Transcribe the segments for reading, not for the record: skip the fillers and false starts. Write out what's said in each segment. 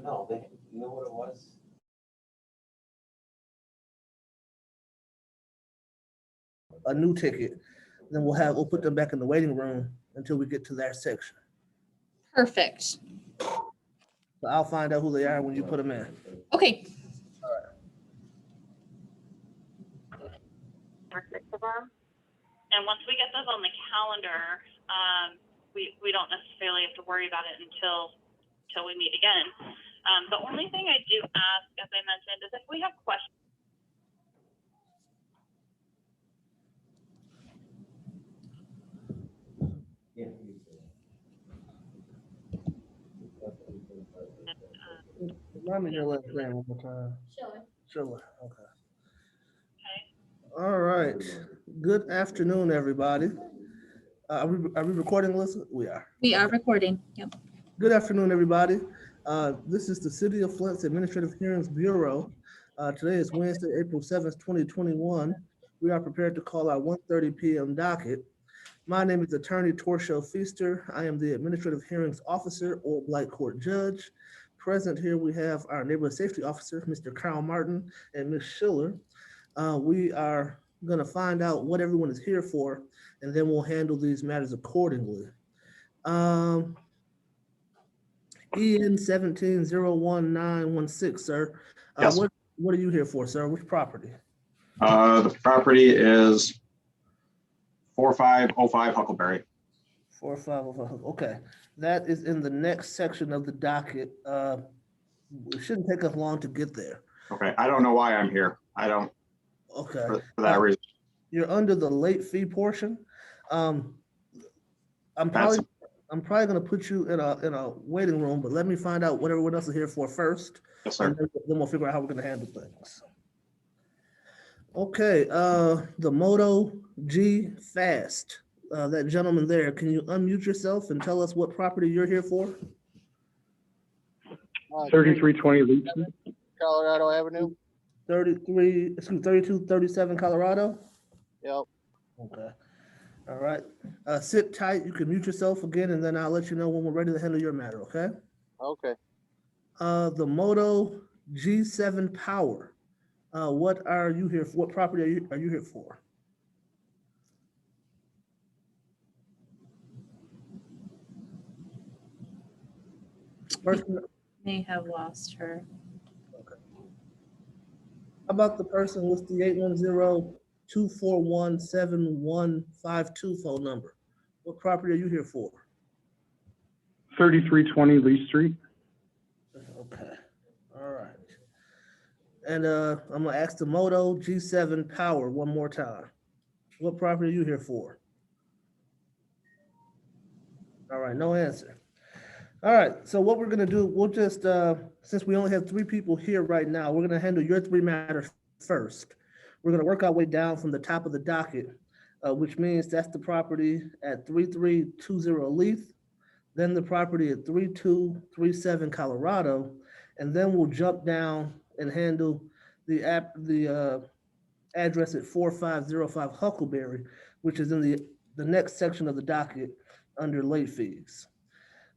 No, you know what it was? A new ticket. Then we'll put them back in the waiting room until we get to that section. Perfect. So I'll find out who they are when you put them in. Okay. And once we get those on the calendar, we don't necessarily have to worry about it until we meet again. The only thing I do ask, as I mentioned, is if we have questions. Yeah. Remind me your last name one more time. Sure. Okay. Okay. All right. Good afternoon, everybody. Are we recording, Alyssa? We are. We are recording. Yep. Good afternoon, everybody. This is the City of Flint's Administrative Hearings Bureau. Today is Wednesday, April 7th, 2021. We are prepared to call our 1:30 p.m. docket. My name is Attorney Torshell Feaster. I am the Administrative Hearings Officer or Blight Court Judge. Present here, we have our Neighborhood Safety Officer, Mr. Carl Martin, and Ms. Schiller. We are going to find out what everyone is here for, and then we'll handle these matters accordingly. EN 1701-916, sir. Yes. What are you here for, sir? Which property? The property is 4505 Huckleberry. 4505. Okay, that is in the next section of the docket. It shouldn't take us long to get there. Okay, I don't know why I'm here. I don't, Okay. for that reason. You're under the late fee portion. I'm probably going to put you in a waiting room, but let me find out what everyone else is here for first. Yes, sir. And then we'll figure out how we're going to handle things. Okay, the Moto G Fast. That gentleman there, can you unmute yourself and tell us what property you're here for? 3320 Leach. Colorado Avenue. 3237 Colorado? Yep. Okay. All right. Sit tight. You can mute yourself again, and then I'll let you know when we're ready to handle your matter, okay? Okay. The Moto G7 Power. What are you here for? What property are you here for? Person, May have lost her. how about the person with the 810-241-7152 phone number? What property are you here for? 3320 Lee Street. Okay, all right. And I'm gonna ask the Moto G7 Power one more time. What property are you here for? All right, no answer. All right, so what we're gonna do, we'll just, since we only have 3 people here right now, we're gonna handle your 3 matters first. We're gonna work our way down from the top of the docket, which means that's the property at 3320 Leith, then the property at 3237 Colorado, and then we'll jump down and handle the address at 4505 Huckleberry, which is in the next section of the docket under late fees.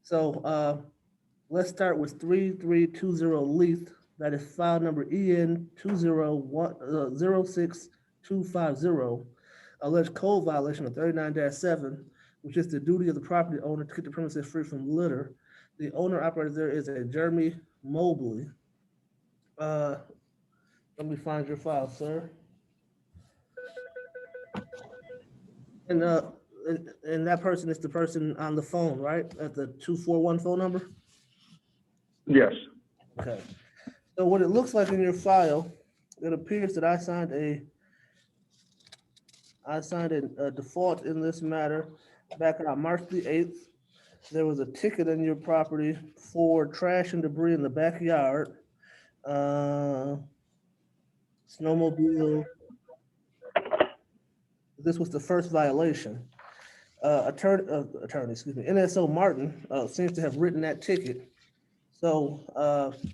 So let's start with 3320 Leith. That is file number EN 06250, alleged code violation of 39-7, which is the duty of the property owner to keep the premises free from litter. The owner operator there is a Jeremy Mobley. Let me find your file, sir. And that person is the person on the phone, right? At the 241 phone number? Yes. Okay. So what it looks like in your file, it appears that I signed a default in this matter back on March the 8th. There was a ticket in your property for trash and debris in the backyard. Snowmobile. This was the first violation. NSO Martin seems to have written that ticket. So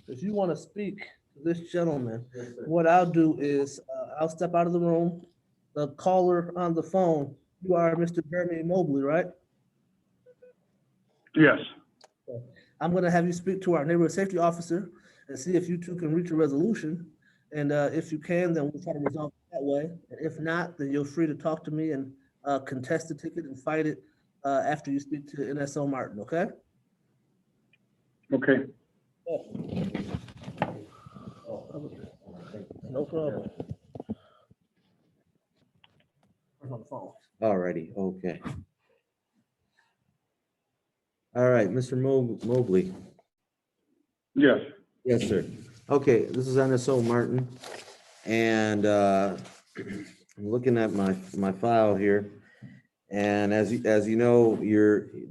if you want to speak to this gentleman, what I'll do is I'll step out of the room. The caller on the phone, you are Mr. Jeremy Mobley, right? Yes. I'm going to have you speak to our neighborhood safety officer and see if you two can reach a resolution. And if you can, then we'll try to resolve it that way. And if not, then you're free to talk to me and contest the ticket and fight it after you speak to NSO Martin, okay? Okay. No problem. On the phone. Alrighty, okay. All right, Mr. Mobley. Yes. Yes, sir. Okay, this is NSO Martin, and I'm looking at my file here. And as you know,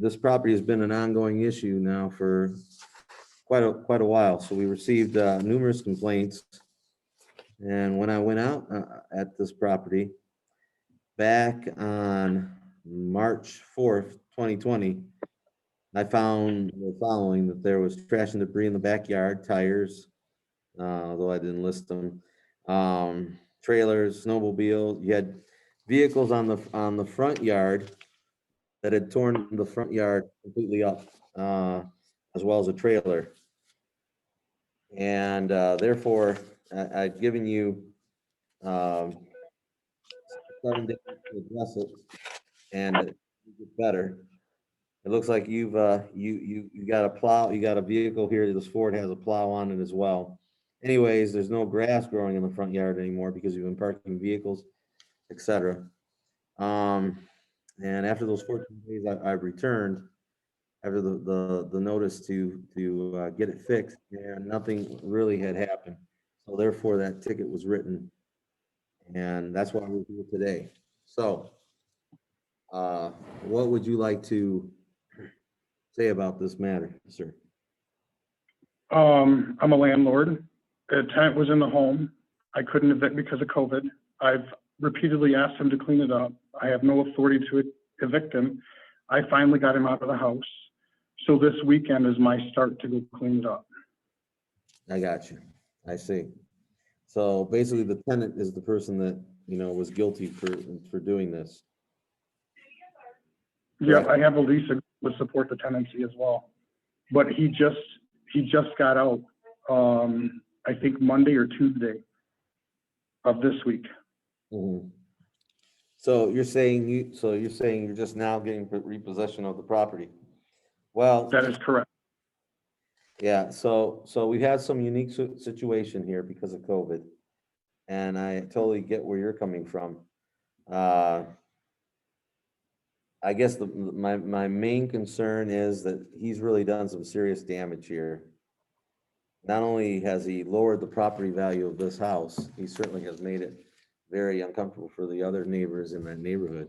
this property has been an ongoing issue now for quite a while. So we received numerous complaints. And when I went out at this property back on March 4th, 2020, I found the following: that there was trash and debris in the backyard, tires, although I didn't list them, trailers, snowmobiles. You had vehicles on the front yard that had torn the front yard completely up, as well as a trailer. And therefore, I've given you 7 days to address it, and it get better. It looks like you've you got a plow, you got a vehicle here. This Ford has a plow on it as well. Anyways, there's no grass growing in the front yard anymore because you've been parking vehicles, etc. And after those 14 days, I've returned after the notice to get it fixed, and nothing really had happened. So therefore, that ticket was written, and that's why we're here today. So, what would you like to say about this matter, sir? I'm a landlord. A tenant was in the home. I couldn't evict because of COVID. I've repeatedly asked him to clean it up. I have no authority to evict him. I finally got him out of the house. So this weekend is my start to go clean it up. I got you. I see. So basically, the tenant is the person that, was guilty for doing this. Yeah, Correct. I have a lease that would support the tenancy as well. But he just got out, I think Monday or Tuesday of this week. Mhm. So you're saying you're just now getting repossession of the property. Well, That is correct. yeah, so we've had some unique situation here because of COVID, and I totally get where you're coming from. I guess my main concern is that he's really done some serious damage here. Not only has he lowered the property value of this house, he certainly has made it very uncomfortable for the other neighbors in that neighborhood.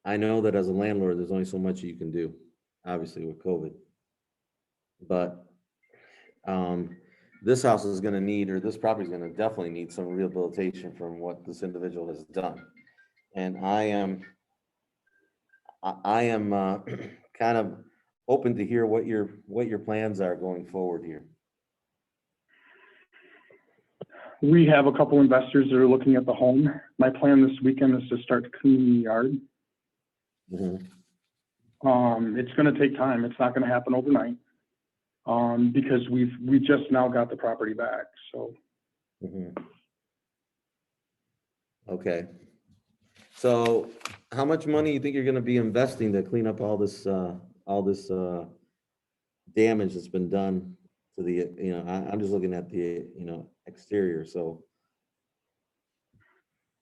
I know that as a landlord, there's only so much you can do, obviously with COVID. But this house is going to need, or this property is going to definitely need some rehabilitation from what this individual has done. And I am kind of open to hear what your plans are going forward here. We have a couple investors that are looking at the home. My plan this weekend is to start cleaning the yard. Mm-hmm. It's going to take time. It's not going to happen overnight. Because we just now got the property back. So. Mm-hmm. Okay. So how much money you think you're going to be investing to clean up all this damage that's been done to the, I'm just looking at the, exterior. So.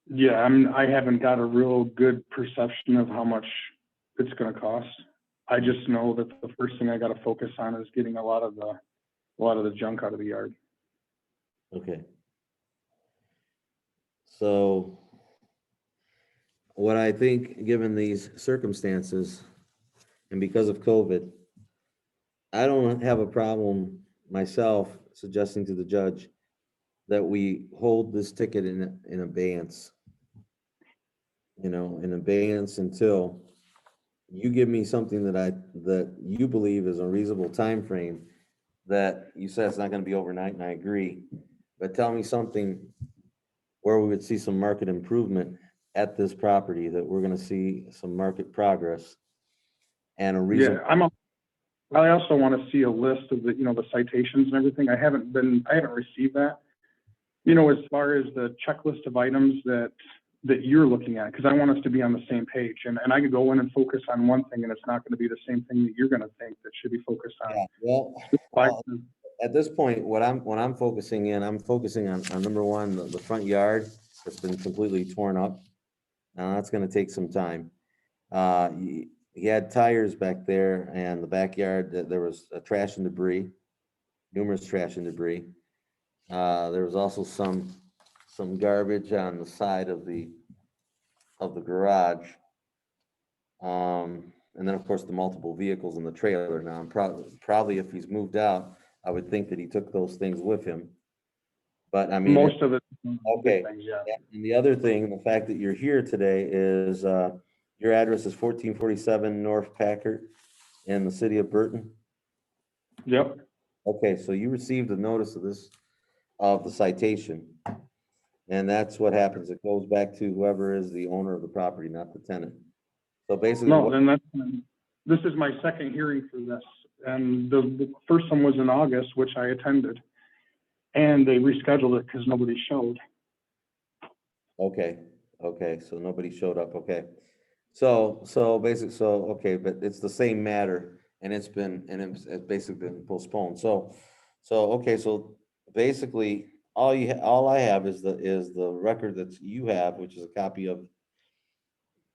Yeah, I haven't got a real good perception of how much it's going to cost. I just know that the first thing I got to focus on is getting a lot of the junk out of the yard. Okay. So what I think, given these circumstances and because of COVID, I don't have a problem myself suggesting to the judge that we hold this ticket in abeyance, in abeyance until you give me something that you believe is a reasonable time frame. That you said it's not going to be overnight, and I agree, but tell me something where we would see some market improvement at this property, that we're going to see some market progress, and a reason. Yeah, I also want to see a list of the, the citations and everything. I haven't received that. As far as the checklist of items that you're looking at, because I want us to be on the same page. And I could go in and focus on one thing, and it's not going to be the same thing that you're going to think that should be focused on. Yeah, well, at this point, what I'm focusing on number one, the front yard that's been completely torn up. Now that's gonna take some time. He had tires back there, and the backyard, there was trash and debris, numerous trash and debris. There was also some garbage on the side of the garage. And then, of course, the multiple vehicles in the trailer. Now, I'm probably if he's moved out, I would think that he took those things with him. But I mean, Most of it. okay. Things, yeah. And the other thing, the fact that you're here today is your address is 1447 North Packard in the city of Burton. Yep. Okay, so you received a notice of the citation. And that's what happens. It goes back to whoever is the owner of the property, not the tenant. So basically, No, then this is my second hearing for this. And the first one was in August, which I attended. And they rescheduled it because nobody showed. okay, so nobody showed up, okay. So basically, okay, but it's the same matter, and it's basically been postponed, so okay, so basically, all I have is the record that you have, which is a copy of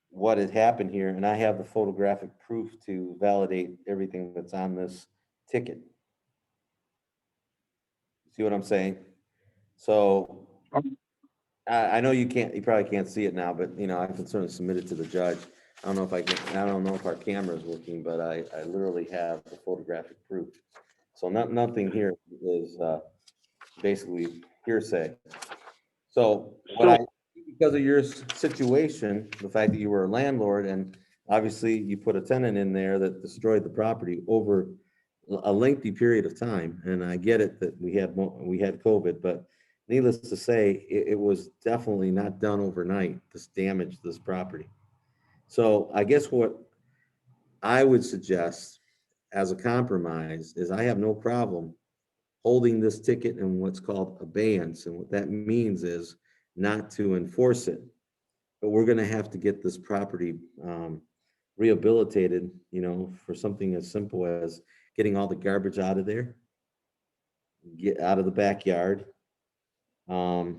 what had happened here, and I have the photographic proof to validate everything that's on this ticket. See what I'm saying? So I know you probably can't see it now, but I can certainly submit it to the judge. I don't know if our camera is working, but I literally have the photographic proof. So nothing here is basically hearsay. So because of your situation, the fact that you were a landlord and obviously you put a tenant in there that destroyed the property over a lengthy period of time, and I get it that we had COVID, but needless to say, it was definitely not done overnight, this damage to this property. So I guess what I would suggest as a compromise is I have no problem holding this ticket in what's called abeyance. And what that means is not to enforce it, but we're going to have to get this property rehabilitated, for something as simple as getting all the garbage out of there, get out of the backyard. We're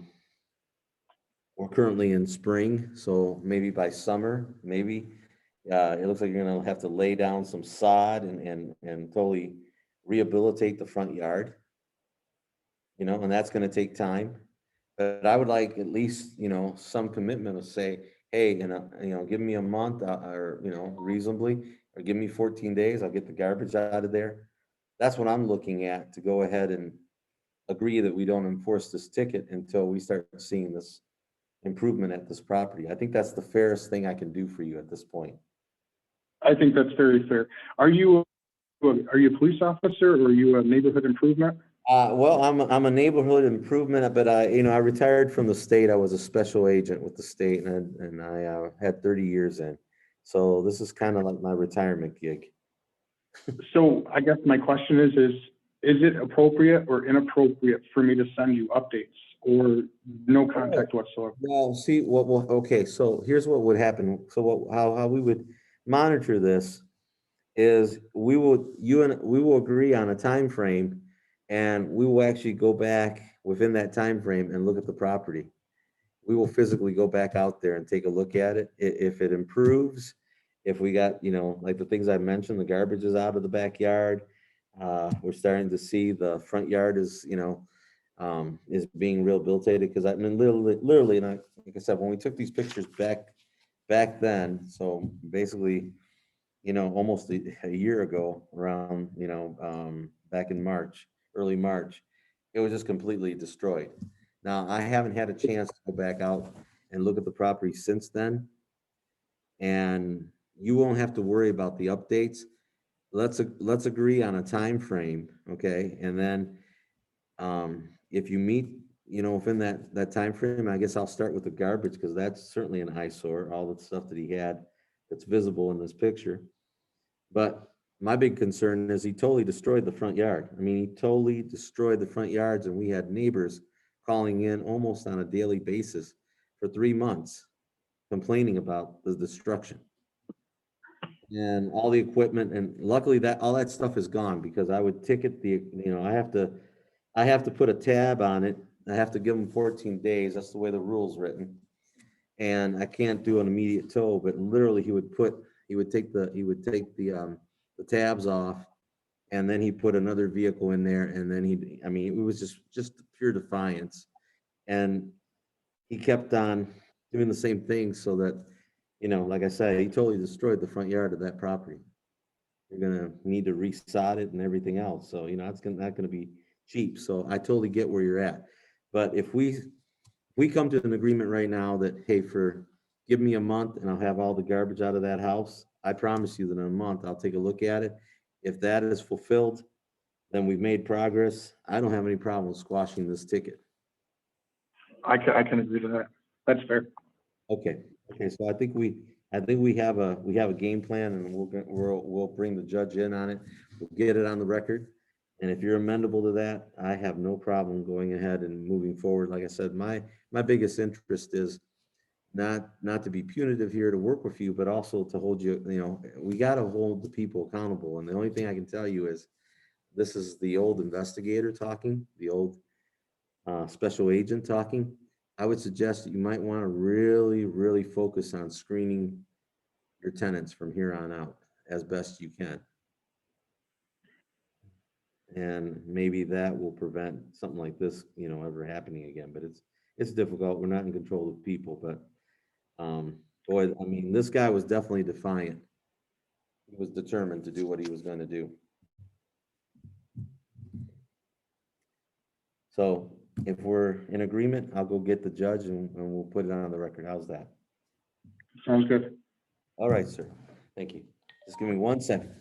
currently in spring, so maybe by summer, it looks like you're gonna have to lay down some sod and totally rehabilitate the front yard. And that's gonna take time. But I would like at least, some commitment to say, hey, give me a month or, reasonably, or give me 14 days, I'll get the garbage out of there. That's what I'm looking at, to go ahead and agree that we don't enforce this ticket until we start seeing this improvement at this property. I think that's the fairest thing I can do for you at this point. I think that's very fair. Are you a police officer, or are you a neighborhood improvement? Well, I'm a neighborhood improvement, but I retired from the state. I was a special agent with the state, and I had 30 years in. So this is kind of like my retirement gig. So I guess my question is it appropriate or inappropriate for me to send you updates, or no contact whatsoever? Well, see, okay, so here's what would happen. So how we would monitor this is we will agree on a time frame, and we will actually go back within that time frame and look at the property. We will physically go back out there and take a look at it. If it improves, if we got, like the things I mentioned, the garbage is out of the backyard. We're starting to see the front yard is being rehabilitated, because I mean, literally, and like I said, when we took these pictures back then, so basically, almost a year ago, around, back in March, early March, it was just completely destroyed. Now, I haven't had a chance to go back out and look at the property since then, and you won't have to worry about the updates. Let's agree on a time frame, okay? And then if you meet, within that time frame, I guess I'll start with the garbage, because that's certainly an eyesore, all the stuff that he had that's visible in this picture. But my big concern is he totally destroyed the front yard. I mean, he totally destroyed the front yards, and we had neighbors calling in almost on a daily basis for 3 months, complaining about the destruction. And all the equipment, and luckily that, all that stuff is gone, because I would ticket the, I have to put a tab on it. I have to give them 14 days. That's the way the rule's written. And I can't do an immediate tow, but literally he would take the tabs off, and then he put another vehicle in there, and then I mean, it was just pure defiance. And he kept on doing the same thing, so that, like I said, he totally destroyed the front yard of that property. You're gonna need to resod it and everything else, so, it's not gonna be cheap. So I totally get where you're at. But if we come to an agreement right now that, hey, give me a month and I'll have all the garbage out of that house, I promise you that in a month, I'll take a look at it. If that is fulfilled, then we've made progress. I don't have any problem squashing this ticket. I can agree to that. That's fair. Okay, so I think we have a game plan, and we'll bring the judge in on it. We'll get it on the record. And if you're amenable to that, I have no problem going ahead and moving forward. Like I said, my biggest interest is not to be punitive here, to work with you, but also to hold you, we got to hold the people accountable. And the only thing I can tell you is, this is the old investigator talking, the old special agent talking. I would suggest that you might want to really, really focus on screening your tenants from here on out as best you can. And maybe that will prevent something like this, ever happening again. But it's difficult. We're not in control of people, but boy, I mean, this guy was definitely defiant. He was determined to do what he was going to do. So if we're in agreement, I'll go get the judge and we'll put it on the record. How's that? Sounds good. All right, sir. Thank you. Just give me 1 second.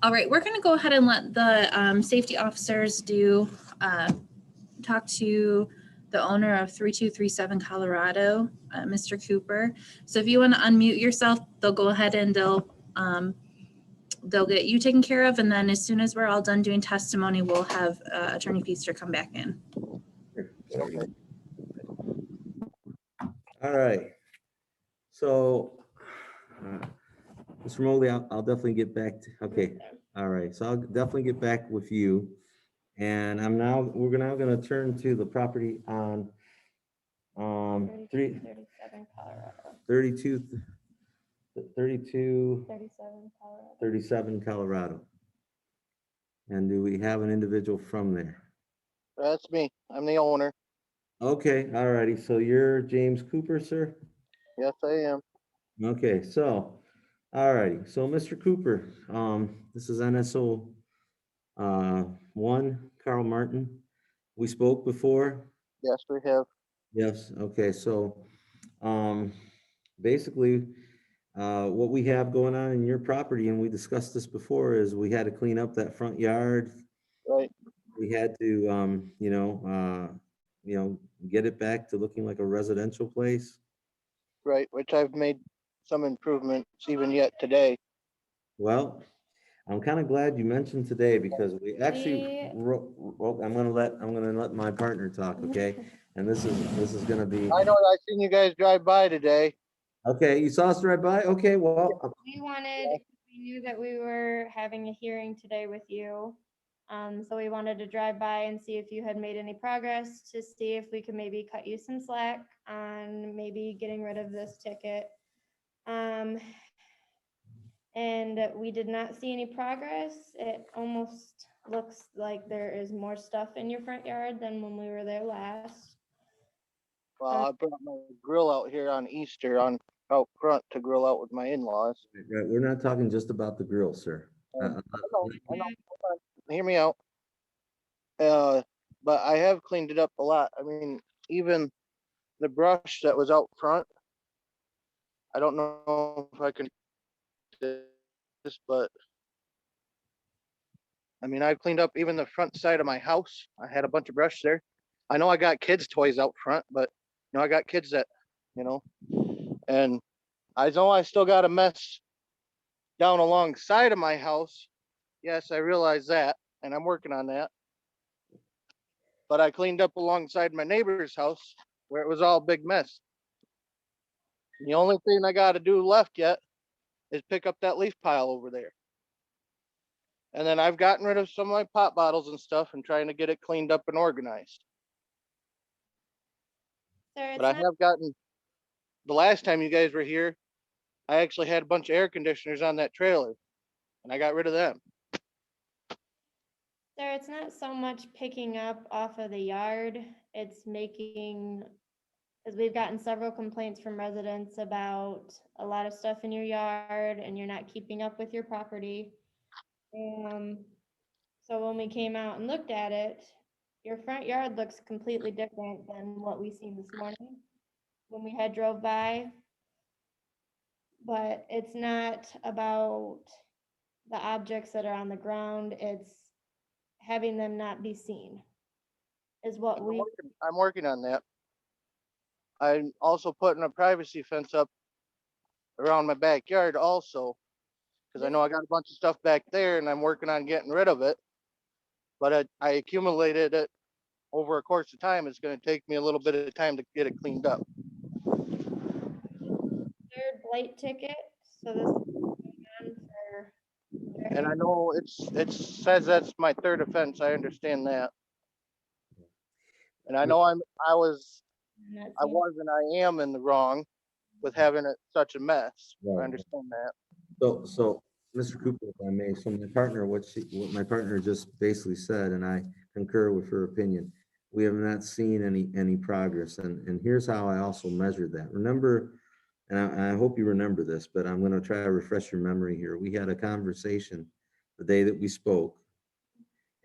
All right, we're going to go ahead and let the safety officers talk to the owner of 3237 Colorado, Mr. Cooper. So if you want to unmute yourself, they'll go ahead and they'll get you taken care of. And then as soon as we're all done doing testimony, we'll have Attorney Feaster come back in. Okay. All right. So, Mr. Mobley, I'll definitely get back to, okay. All right. So I'll definitely get back with you. And we're now going to turn to the property on 37 Colorado. 37 Colorado. And do we have an individual from there? That's me. I'm the owner. Okay, all righty. So you're James Cooper, sir? Yes, I am. Okay, so, all righty. So Mr. Cooper, this is NSO 1, Carl Martin. We spoke before? Yes, we have. Yes, okay, so basically what we have going on in your property, and we discussed this before, is we had to clean up that front yard. Right. We had to get it back to looking like a residential place. Right, which I've made some improvements even yet today. Well, I'm kind of glad you mentioned today, because we actually well, I'm gonna let my partner talk, okay? And this is gonna be, I know, I seen you guys drive by today. Okay, you saw us drive by? Okay, well, We knew that we were having a hearing today with you. So we wanted to drive by and see if you had made any progress, to see if we could maybe cut you some slack on maybe getting rid of this ticket. And we did not see any progress. It almost looks like there is more stuff in your front yard than when we were there last. Well, I brought my grill out here on Easter out front to grill out with my in-laws. right, we're not talking just about the grill, sir. I know. Hold on. Hear me out. But I have cleaned it up a lot. I mean, even the brush that was out front, I don't know if I can do this, but I mean, I've cleaned up even the front side of my house. I had a bunch of brush there. I know I got kids' toys out front, but I got kids that, and I know I still got a mess down alongside of my house. Yes, I realize that, and I'm working on that. But I cleaned up alongside my neighbor's house where it was all a big mess. The only thing I got to do left yet is pick up that leaf pile over there. And then I've gotten rid of some of my pop bottles and stuff and trying to get it cleaned up and organized. Sir, But I have gotten, the last time you guys were here, I actually had a bunch of air conditioners on that trailer and I got rid of them. Sir, it's not so much picking up off of the yard, it's making, because we've gotten several complaints from residents about a lot of stuff in your yard and you're not keeping up with your property. So when we came out and looked at it, your front yard looks completely different than what we seen this morning when we had drove by. But it's not about the objects that are on the ground, it's having them not be seen is what I'm working on that. I'm also putting a privacy fence up around my backyard also, because I know I got a bunch of stuff back there and I'm working on getting rid of it. But I accumulated it over a course of time. It's going to take me a little bit of time to get it cleaned up. third blight ticket, so this is going on for. And I know it says that's my third offense. I understand that. And I know I was and I am in the wrong with having it such a mess. Right. I understand that. So, Mr. Cooper, if I may, so my partner, what my partner just basically said, and I concur with her opinion, we have not seen any progress, and here's how I also measured that. Remember, and I hope you remember this, but I'm gonna try to refresh your memory here. We had a conversation the day that we spoke,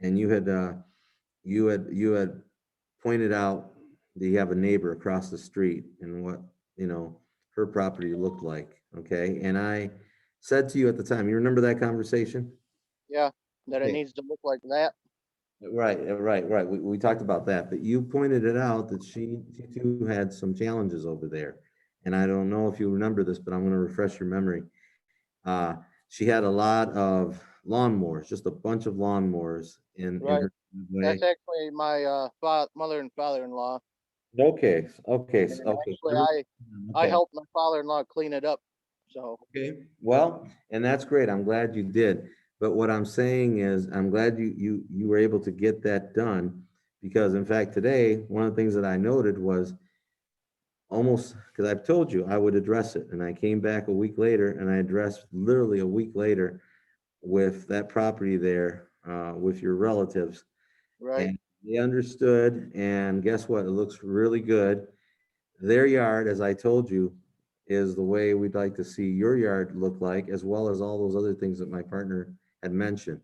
and you had pointed out that you have a neighbor across the street and what, her property looked like, okay? And I said to you at the time, you remember that conversation? Yeah, that Okay. it needs to look like that. Right. We talked about that, but you pointed it out that she too had some challenges over there. And I don't know if you remember this, but I'm going to refresh your memory. She had a lot of lawnmowers, just a bunch of lawnmowers in Right. her way. That's actually my mother and father-in-law. Okay. Actually, I helped my father-in-law clean it up. So okay, well, and that's great. I'm glad you did. But what I'm saying is, I'm glad you were able to get that done, because in fact today, one of the things that I noted was almost, because I've told you I would address it, and I came back a week later and I addressed literally a week later with that property there with your relatives. right. And they understood, and guess what? It looks really good. Their yard, as I told you, is the way we'd like to see your yard look like, as well as all those other things that my partner had mentioned.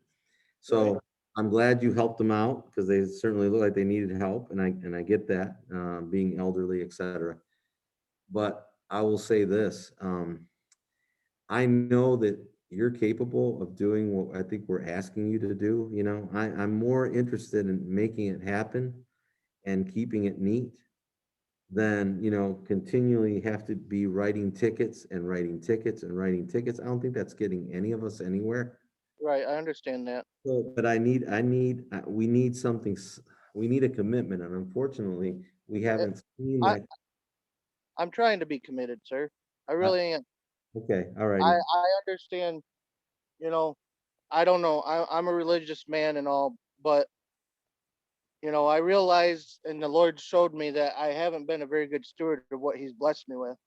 So Right. I'm glad you helped them out, because they certainly look like they needed help, and I get that, being elderly, et cetera. But I will say this, I know that you're capable of doing what I think we're asking you to do. I'm more interested in making it happen and keeping it neat than, continually have to be writing tickets and writing tickets and writing tickets. I don't think that's getting any of us anywhere. Right. I understand that. So, but we need something, we need a commitment, and unfortunately, we haven't seen that. I'm trying to be committed, sir. I really am. Okay, all righty. I understand, you know, I don't know. I'm a religious man and all, but I realized and the Lord showed me that I haven't been a very good steward of what He's blessed me with.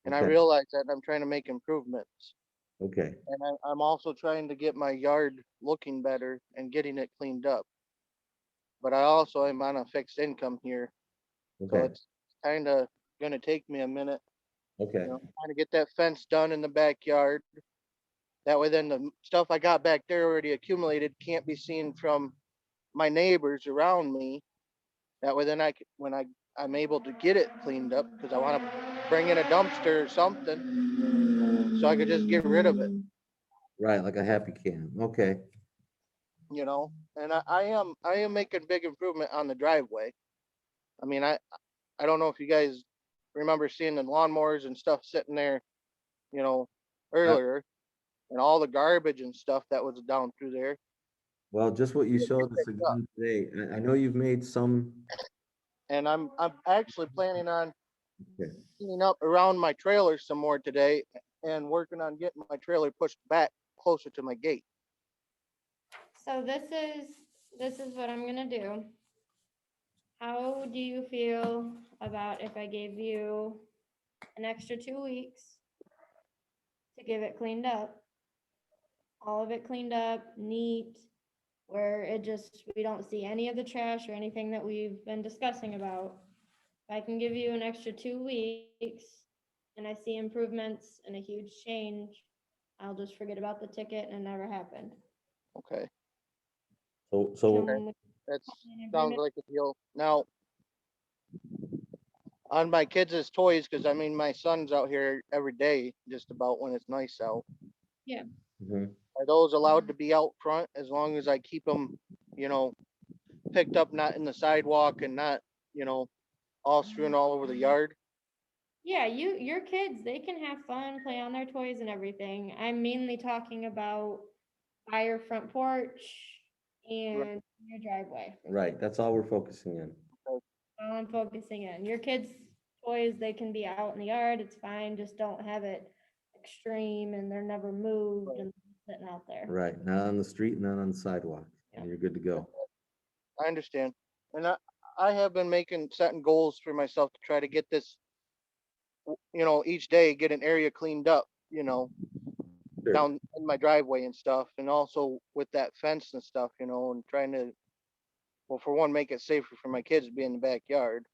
And I Okay. realize that I'm trying to make improvements. Okay, And I'm also trying to get my yard looking better and getting it cleaned up. But I also am on a fixed income here. So okay, it's kind of going to take me a minute, okay, trying to get that fence done in the backyard. That way, then the stuff I got back there already accumulated can't be seen from my neighbors around me. That way, then I'm able to get it cleaned up because I want to bring in a dumpster or something so I could just get rid of it, right, like a happy can, okay, And I am making big improvement on the driveway. I mean, I don't know if you guys remember seeing the lawnmowers and stuff sitting there, you know, earlier, and all the garbage and stuff that was down through there. well, just what you showed us again today, and I know you've made some, And I'm actually planning on okay, cleaning up around my trailer some more today and working on getting my trailer pushed back closer to my gate. So this is what I'm gonna do. How do you feel about if I gave you an extra 2 weeks to get it cleaned up? All of it cleaned up, neat, where we don't see any of the trash or anything that we've been discussing about. If I can give you an extra 2 weeks and I see improvements and a huge change, I'll just forget about the ticket and it never happened. Okay, so, Can we- that in sounds agreement? like a deal. Now, on my kids' toys, because I mean, my son's out here every day, just about when it's nice out. mhm. Are those allowed to be out front as long as I keep them, picked up, not in the sidewalk and not, all strewn all over the yard? Yeah, your kids, they can have fun, play on their toys and everything. I'm mainly talking about by your front porch and your driveway. Right, that's all we're focusing in. All I'm focusing in. Your kids' toys, they can be out in the yard, it's fine, just don't have it extreme and they're never moved and sitting out there. Right, not on the street, not on the sidewalk, and you're good to go. I understand. And I have been setting goals for myself to try to get this, each day, get an area cleaned up, Sure. down in my driveway and stuff. And also with that fence and stuff, and trying to, well, for one, make it safer for my kids to be in the backyard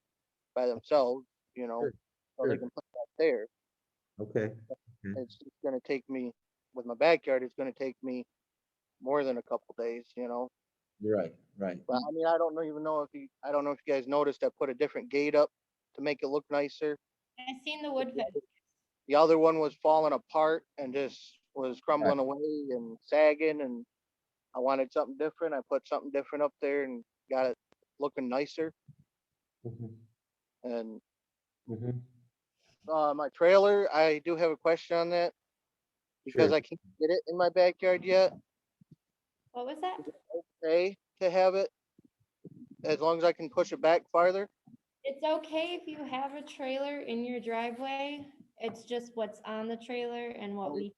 by themselves, Sure, so they sure. can play out there. Okay, It's going to take me, with my backyard, it's going to take me more than a couple days, right, right. But I mean, I don't know if you guys noticed, I put a different gate up to make it look nicer. I seen the wood fence. The other one was falling apart and just was crumbling Right. away and sagging, and I wanted something different. I put something different up there and got it looking nicer. Mhm, And mhm. my trailer, I do have a question on that because Sure. I can't get it in my backyard yet. What was that? Okay, to have it as long as I can push it back farther. It's okay if you have a trailer in your driveway. It's just what's on the trailer and what we.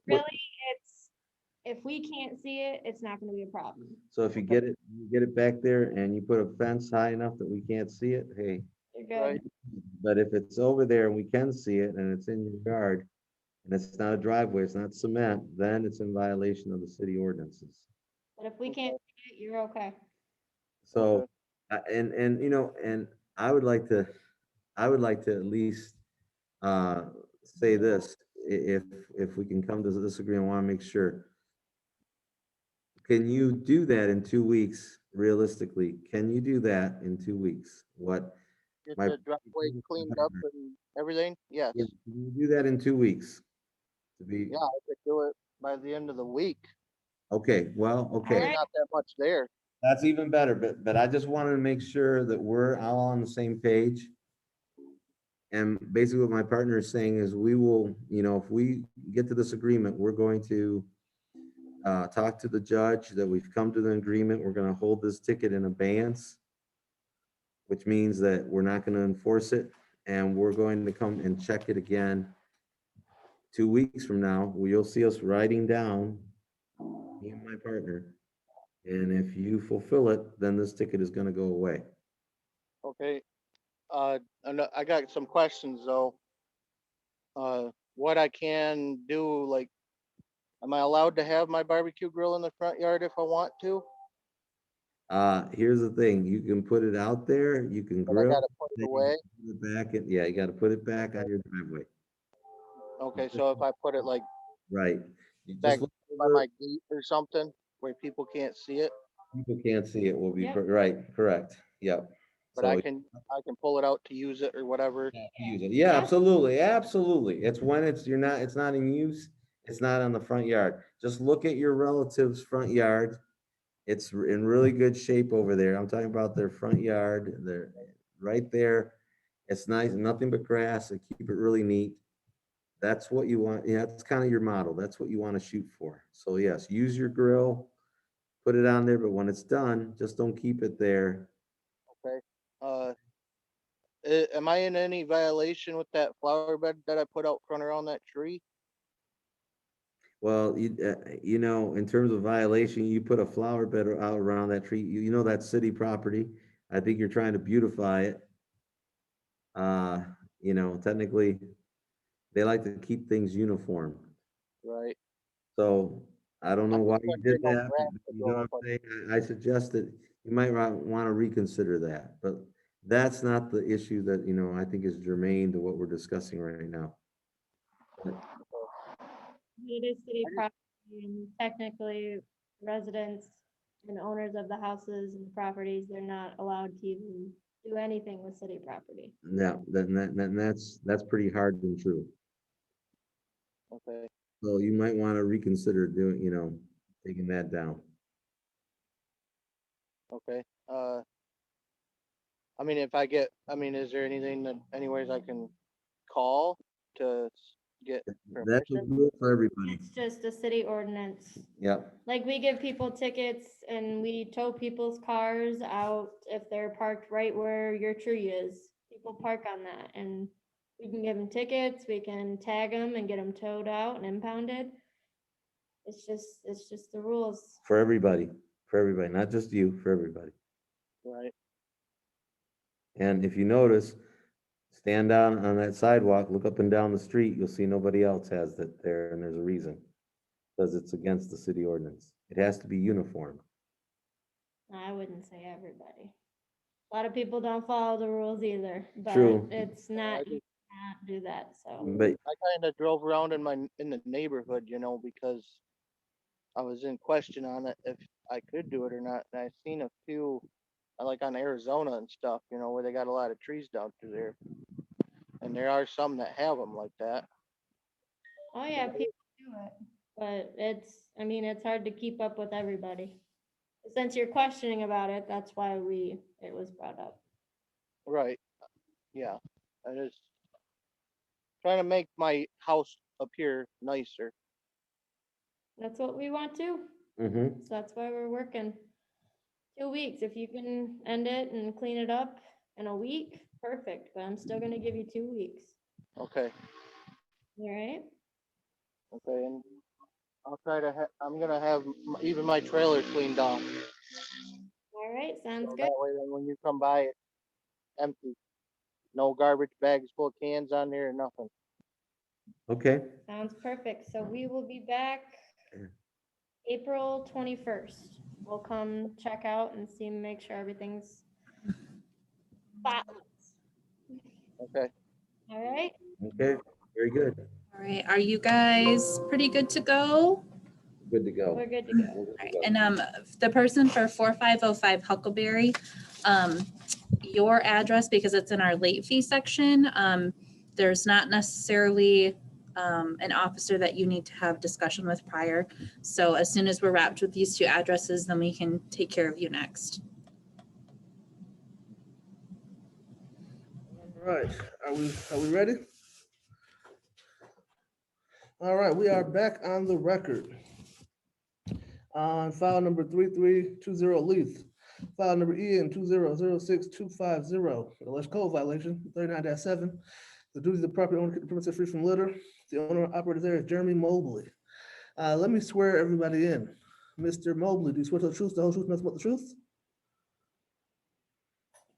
Really, if we can't see it, it's not gonna be a problem. So if you get it back there and you put a fence high enough that we can't see it, hey, You're good. Right. but if it's over there and we can see it and it's in your yard and it's not a driveway, it's not cement, then it's in violation of the city ordinances. But if we can't see it, you're okay. So, and and I would like to at least say this, if we can come to this agreement, I want to make sure. Can you do that in 2 weeks? Realistically, can you do that in 2 weeks? What Get my the driveway cleaned up and everything. Yes. Yeah, can you do that in 2 weeks? To be Yeah, I could do it by the end of the week. okay, well, okay. All There's right. not that much there. That's even better, but I just wanted to make sure that we're all on the same page. And basically what my partner is saying is we will, if we get to this agreement, we're going to talk to the judge that we've come to the agreement. We're going to hold this ticket in abeyance, which means that we're not going to enforce it and we're going to come and check it again 2 weeks from now. You'll see us writing down, me and my partner. And if you fulfill it, then this ticket is gonna go away. Okay. And I got some questions though. What I can do, like, am I allowed to have my barbecue grill in the front yard if I want to? Here's the thing, you can put it out there, you can But I grill. gotta put it away. Put it back in, yeah, you gotta put it back on your driveway. Okay, so if I put it like Right. You back just look by over, my gate or something where people can't see it, people can't see it, will be, Yep. right, correct, yep. but So I can pull it out to use it or whatever. use it. Yeah, absolutely, absolutely. It's when it's not in use, it's not on the front yard. Just look at your relative's front yard. It's in really good shape over there. I'm talking about their front yard. They're right there. It's nice, nothing but grass, and keep it really neat. That's what you want. Yeah, that's kind of your model. That's what you want to shoot for. So yes, use your grill, put it on there, but when it's done, just don't keep it there. Okay. Am I in any violation with that flower bed that I put out front around that tree? Well, you know, in terms of violation, you put a flower bed out around that tree. You know that's city property. I think you're trying to beautify it. You know, technically, they like to keep things uniform. Right. So I don't know I'm why just you wondering, did no that. grass But to you grow know up what on. I'm saying? I suggest that you might want to reconsider that, but that's not the issue that, you know, I think is germane to what we're discussing right now. It is city property, and technically residents and owners of the houses and properties, they're not allowed to even do anything with city property. Yeah, that's pretty hard and true. Okay. So you might want to reconsider doing, you know, taking that down. Okay. I mean, if I get, I mean, is there anything that, anyways I can call to get That would permission? do it for everybody. It's just a city ordinance. Yep. Like, we give people tickets and we tow people's cars out if they're parked right where your tree is. People park on that, and we can give them tickets, we can tag them and get them towed out and impounded. It's just the rules. For everybody, not just you, for everybody. Right. And if you notice, stand down on that sidewalk, look up and down the street, you'll see nobody else has that there, and there's a reason. Because it's against the city ordinance. It has to be uniform. I wouldn't say everybody. A lot of people don't follow the rules either, but True. it's not, you can't do that, so. But I kind of drove around in the neighborhood, you know, because I was in question on it if I could do it or not. And I seen a few, like on Arizona and stuff, you know, where they got a lot of trees down through there. And there are some that have them like that. Oh, yeah, people do it, but I mean, it's hard to keep up with everybody. Since you're questioning about it, that's why it was brought up. Right. Yeah. I just trying to make my house appear nicer. That's what we want to, mhm. so that's why we're working. 2 weeks, if you can end it and clean it up in a week, perfect, but I'm still gonna give you 2 weeks, Okay. all right? Okay. And I'll try to, I'm going to have even my trailer cleaned off. All right, sounds So good. that way then when you come by, it's empty. No garbage bags full of cans on there or nothing. Okay. Sounds perfect. So we will be back April 21st. We'll come check out and see, make sure everything's spotless. Okay. All right? Okay. Very good. All right, are you guys pretty good to go? Good to go. We're good to go. We're good to All right, go. and the person for 4505 Huckleberry, your address, because it's in our late fee section, there's not necessarily an officer that you need to have discussion with prior. So as soon as we're wrapped with these two addresses, then we can take care of you next. All right, are we ready? All right, we are back on the record. On file number 3320 Leith, File number EN 2006250, alleged code violation, 39-7. The duty of the property owner to keep the premises free from litter. The owner operator there is Jeremy Mobley. Let me swear everybody in. Mr. Mobley, do you swear to the truth, the whole truth, nothing but the truth?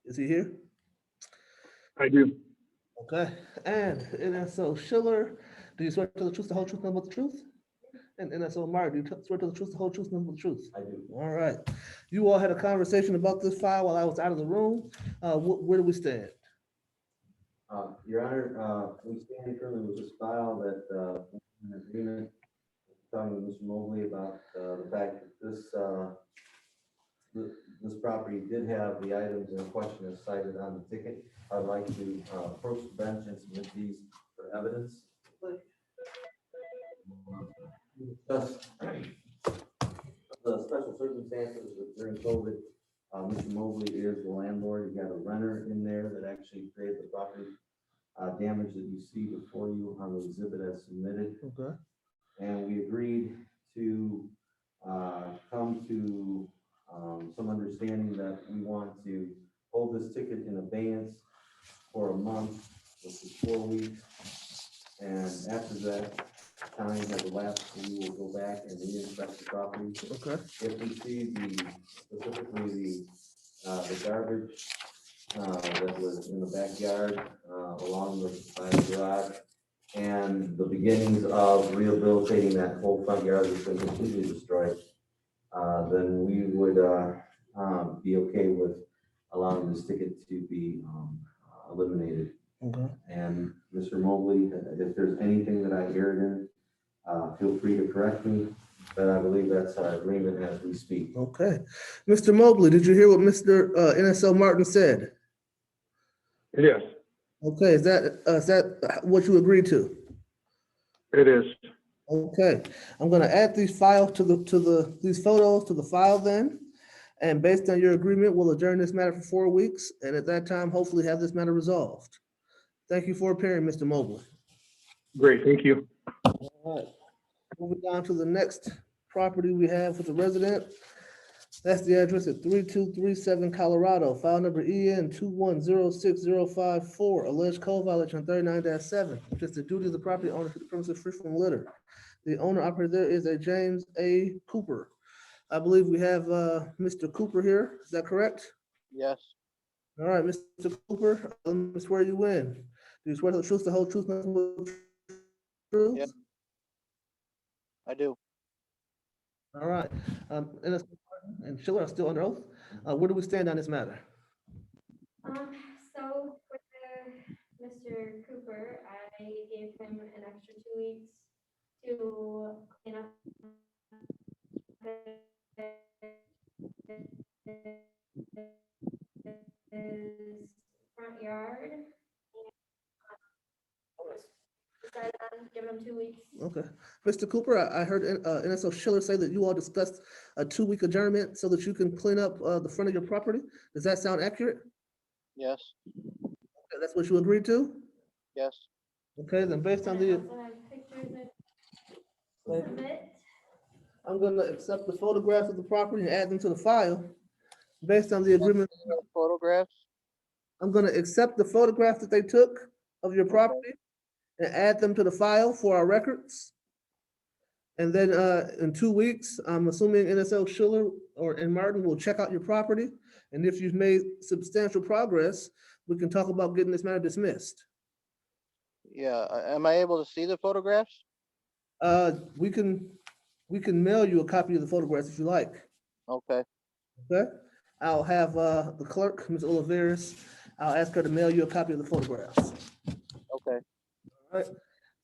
Is he here? I do. Okay, and NSO Schiller, do you swear to the truth, the whole truth, nothing but the truth? And NSO Martin, do you swear to the truth, the whole truth, nothing but the truth? I do. All right. You all had a conversation about this file while I was out of the room. Where do we stand? Your Honor, we stand currently with this file that, an agreement, talking with Mr. Mobley about, the fact that this property did have the items in question as cited on the ticket. I'd like to, approach the bench and submit these for evidence. Discuss the special circumstances during COVID. Mr. Mobley is the landlord. You got a renter in there that actually created the property damage that you see before you on the exhibit as submitted. Okay. And we agreed to come to some understanding that we want to hold this ticket in abeyance for a month, which is 4 weeks. And after that time has elapsed, we will go back and re-inspect the property. Okay. If we see specifically the garbage that was in the backyard along with the garage and the beginnings of rehabilitating that whole front yard that's been completely destroyed, then we would be okay with allowing this ticket to be eliminated. Okay. And Mr. Mobley, if there's anything that I erred in, feel free to correct me, but I believe that's our agreement as we speak. Okay. Mr. Mobley, did you hear what Mr. NSO Martin said? Yes, Okay, is that what you agreed to? it is. Okay, I'm gonna add these files these photos to the file then. And based on your agreement, we'll adjourn this matter for 4 weeks, and at that time, hopefully have this matter resolved. Thank you for appearing, Mr. Mobley. Great, thank you. All right. Moving on to the next property we have with the resident. That's the address at 3237 Colorado, file number EN 2106054, alleged code violation 39-7, which is the duty of the property owner to keep the premises free from litter. The owner operator there is a James A. Cooper. I believe we have Mr. Cooper here. Is that correct? Yes, All right, Mr. Cooper, let me swear you in. Do you swear to the truth, the whole truth, nothing but the truth? Yeah. I do. All right. And Schiller are still under oath. Where do we stand on this matter? So with Mr. Cooper, I gave him an extra 2 weeks to clean up his front yard. Decided on giving him 2 weeks. Okay. Mr. Cooper, I heard NSO Schiller say that you all discussed a 2-week adjournment so that you can clean up the front of your property. Does that sound accurate? Yes, Okay, that's what you agreed to? yes. Okay, then based on And I the, also have pictures to submit. I'm gonna accept the photographs of the property and add them to the file. Based on the agreement, Photographs? I'm gonna accept the photograph that they took of your property and add them to the file for our records. And then in 2 weeks, I'm assuming NSO Schiller and Martin will check out your property. And if you've made substantial progress, we can talk about getting this matter dismissed. Yeah, am I able to see the photographs? We can mail you a copy of the photographs if you like. Okay, Okay? I'll have the clerk, Ms. Oliveris, I'll ask her to mail you a copy of the photographs. okay. All right,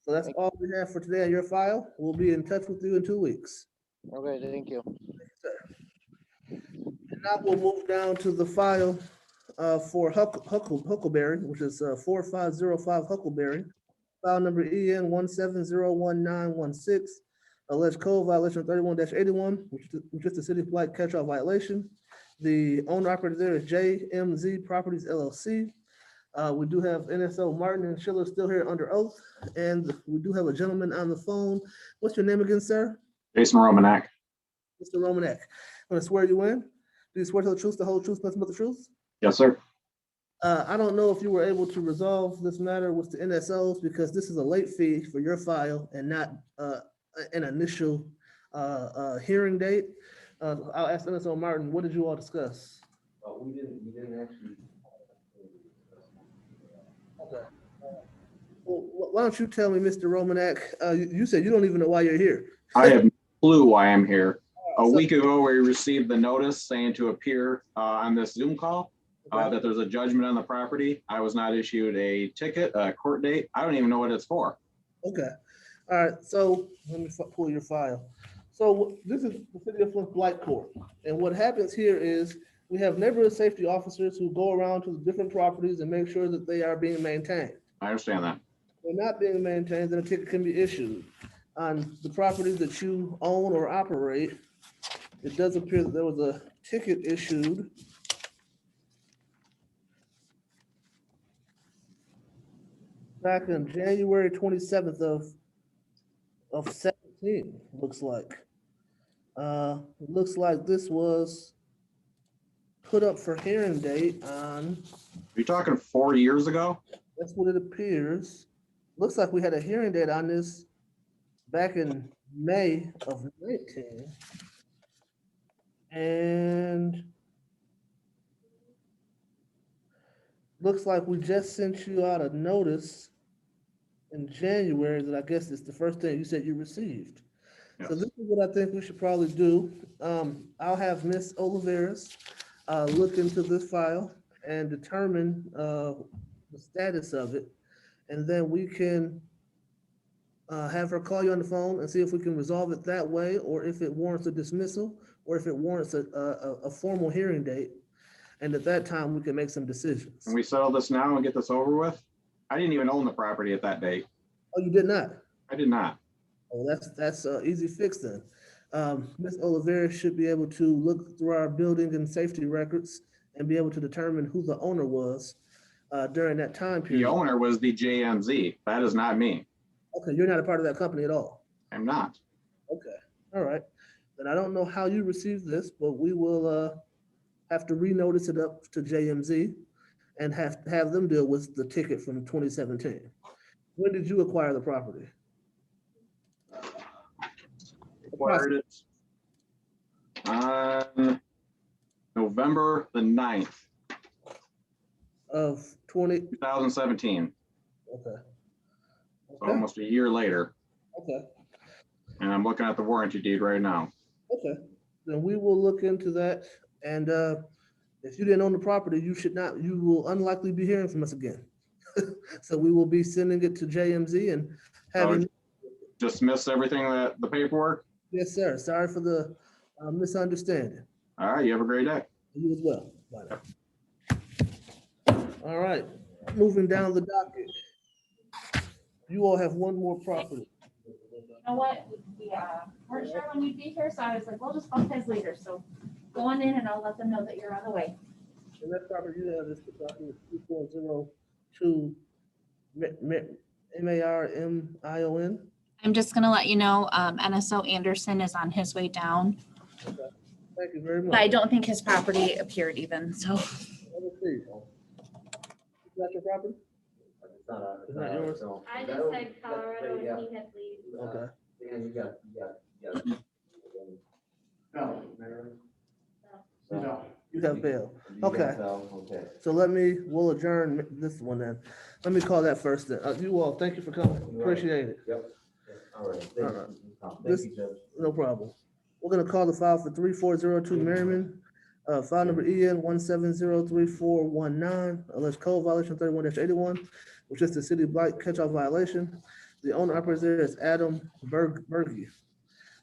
so that's all we have for today on your file. We'll be in touch with you in 2 weeks. Okay, thank you. And now we'll move down to the file for Huckleberry, which is 4505 Huckleberry. File number EN 1701916, alleged code violation 31-81, which is the city of Blight catch-all violation. The owner operator there is JMZ Properties LLC. We do have NSO Martin and Schiller still here under oath, and we do have a gentleman on the phone. What's your name again, sir? Jason Romanek. Mr. Romanek. I'm gonna swear you in. Do Do you swear to the truth, the whole truth, nothing but the truth? Yes, sir. I don't know if you were able to resolve this matter with the NSOs because this is a late fee for your file and not an initial hearing date. I'll ask NSO Martin, what did you all discuss? We didn't actually. Okay. Well, why don't you tell me, Mr. Romanak, you said you don't even know why you're here. I have no clue why I'm here. A So- week ago, we received the notice saying to appear on this Zoom call, Okay. that there's a judgment on the property. I was not issued a ticket, a court date. I don't even know what it's for. Okay, all right, so let me pull your file. So this is the City of Flint Blight Court, and what happens here is we have neighborhood safety officers who go around to the different properties and make sure that they are being maintained. I understand that. If they're not being maintained, then a ticket can be issued. On the properties that you own or operate, it does appear that there was a ticket issued back on January 27th of 17, looks like. It looks like this was put up for hearing date on, Are you talking 4 years ago? that's what it appears. Looks like we had a hearing date on this back in May of 19. And looks like we just sent you out a notice in January that I guess is the first thing you said you received. So Yes. this is what I think we should probably do. I'll have Ms. Oliveras look into this file and determine the status of it. And then we can have her call you on the phone and see if we can resolve it that way, or if it warrants a dismissal, or if it warrants a formal hearing date. And at that time, we can make some decisions. Can we settle this now and get this over with? I didn't even own the property at that date. Oh, you did not? I did not. Oh, that's an easy fix then. Ms. Oliveira should be able to look through our building and safety records and be able to determine who the owner was during that time The period. owner was the JMZ. That is not me. Okay, you're not a part of that company at all. I'm not. Okay, all right. Then I don't know how you received this, but we will have to renotice it up to JMZ and have them deal with the ticket from 2017. When did you acquire the property? Acquired it on November the 9th, Of 2017. Okay. So Okay, almost a year later. okay, And I'm looking at the warranty deed right now. okay. Then we will look into that. And if you didn't own the property, you will unlikely be hearing from us again. So we will be sending it to JMZ and having, Dismiss everything that the paperwork. yes, sir. Sorry for the misunderstanding. All right, you have a great day. You as well. Bye now. All right, moving down the docket. You all have one more property. You know what, we weren't sure when you'd be here, so I was like, we'll just bump his later, so go on in and I'll let them know that you're on the way. And that property you have is the property 2402 Marion. I'm just gonna let you know, NSO Anderson is on his way down, Thank you very much. but I don't think his property appeared even, so. Let me see. Is that your property? It's not yours? I just said Colorado and he had leave. Okay. Dan, you got. No, Mayor. No. You have bail. Okay. Okay. So we'll adjourn this one then. Let me call that first then. You all, thank you for coming. Appreciate it. Yep. All right. All right. Thank you, Judge. No problem. We're gonna call the file for 3402 Merriman, file number EN 1703419, alleged code violation 31-81, which is the city blight catch-all violation. The owner operator there is Adam Berge.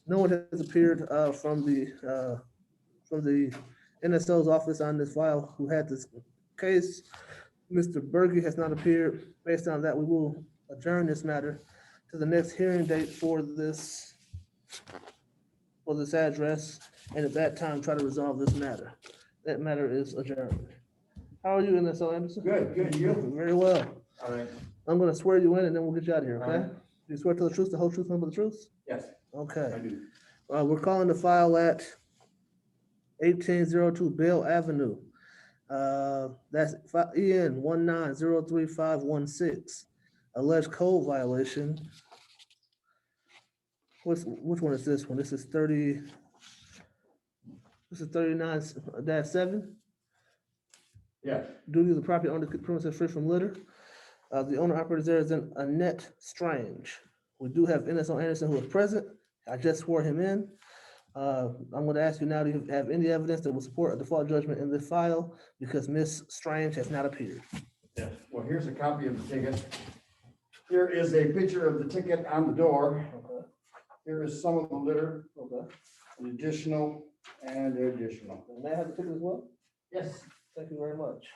No one has appeared from the NSO's office on this file who had this case. Mr. Berge has not appeared. Based on that, we will adjourn this matter to the next hearing date for this address, and at that time, try to resolve this matter. That matter is adjourned. How are you, NSO Anderson? Good, you? Very well. All right. I'm gonna swear you in and then we'll get you out of here, All okay? right. Do you swear to the truth, the whole truth, nothing but the truth? Yes, I Okay. do. We're calling the file at 1802 Bell Avenue. That's EN 1903516. Alleged code violation. Which one is this one? This is 39-7. Yes. Duty of the property owner to premises free from litter. The owner operator there is Annette Strange. We do have NSO Anderson who is present. I just swore him in. I'm going to ask you now, do you have any evidence that will support a default judgment in this file? Because Ms. Strange has not appeared. Yes. Well, here's a copy of the ticket. Here is a picture of the ticket on the door. Okay. Here is some of the litter, Okay. the additional and the additional. May I have the ticket as well? Yes. Thank you very much.